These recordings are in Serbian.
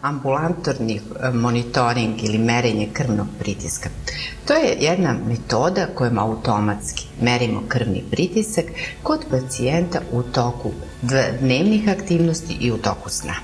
ambulantorni monitoring ili merenje krvnog pritiska. To je jedna metoda kojom automatski merimo krvni pritisak kod pacijenta u toku dnevnih aktivnosti i u toku sna.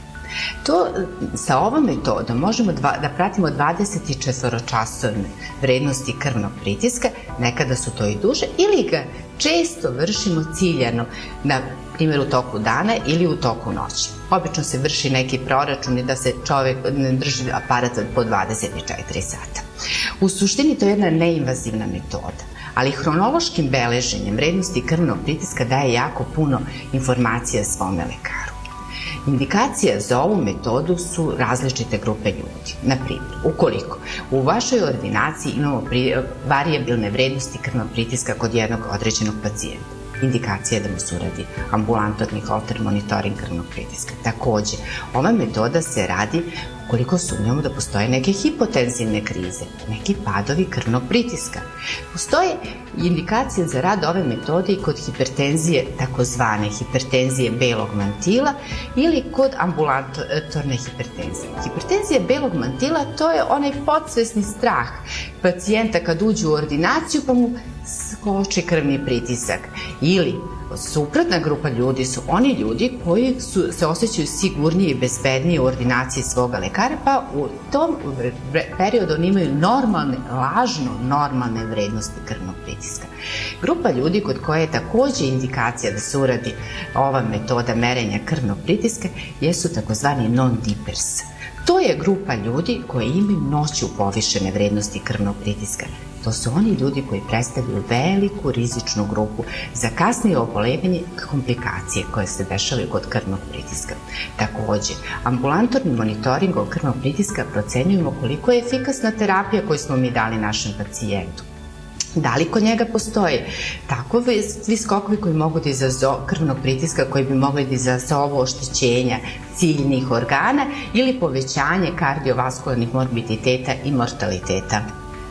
Sa ovom metodom možemo da pratimo 24-časovne vrednosti krvnog pritiska, nekada su to i duže, ili ga često vršimo ciljano, na primjer u toku dana ili u toku noći. Obično se vrši neki proračun i da se čovek ne drži aparat po 24 sata. U suštini to je jedna neinvazivna metoda, ali hronološkim beleženjem vrednosti krvnog pritiska daje jako puno informacija svome lekaru. Indikacija za ovu metodu su različite grupe ljudi. Na primjer, ukoliko u vašoj ordinaciji imamo varijabilne vrednosti krvnog pritiska kod jednog određenog pacijenta, indikacija je da mu se uradi ambulantorni Holter monitoring krvnog pritiska. Takođe, ova metoda se radi ukoliko sumnjamo da postoje neke hipotenzivne krize, neki padovi krvnog pritiska. Postoje indikacije za rad ove metode i kod hipertenzije, takozvane hipertenzije belog mantila ili kod ambulatorne hipertenzije. Hipertenzija belog mantila to je onaj podsvesni strah pacijenta kad uđe u ordinaciju pa mu skoči krvni pritisak. Ili suprotna grupa ljudi su oni ljudi koji se osjećaju sigurnije i bezbednije u ordinaciji svoga lekara, pa u tom periodu oni imaju lažno normalne vrednosti krvnog pritiska. Grupa ljudi kod koje je takođe indikacija da se uradi ova metoda merenja krvnog pritiska jesu takozvani non-dippers. To je grupa ljudi koji imaju noću povišene vrednosti krvnog pritiska. To su oni ljudi koji predstavljaju veliku rizičnu grupu za kasnije obolevanje i komplikacije koje se dešavaju kod krvnog pritiska. Takođe, ambulantornim monitoringom krvnog pritiska procenjujemo koliko je efikasna terapija koju smo mi dali našem pacijentu. Da li kod njega postoje takovi skokovi koji mogu da izazovu krvnog pritiska, koji bi mogli da izazovu oštećenja ciljnih organa ili povećanje kardiovaskularnih morbiditeta i mortaliteta.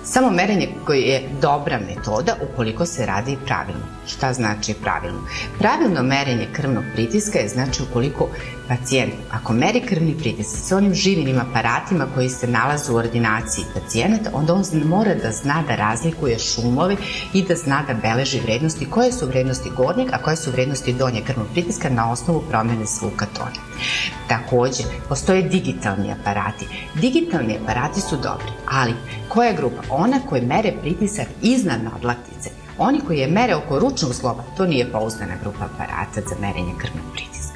Samo merenje koje je dobra metoda ukoliko se radi pravilno. Šta znači pravilno? Pravilno merenje krvnog pritiska je znači ukoliko pacijent, ako meri krvni pritisak sa onim živim aparatima koji se nalaze u ordinaciji pacijenata, onda on mora da zna da razlikuje šumove i da zna da beleži vrednosti, koje su vrednosti gornjeg, a koje su vrednosti donjeg krvnog pritiska na osnovu promene zvuka tona. Takođe, postoje digitalni aparati. Digitalni aparati su dobri, ali koja je grupa? Ona koja mere pritisak iznad nadlaktice. Oni koji je mere oko ručnog zgloba, to nije pouzdana grupa aparata za merenje krvnog pritiska.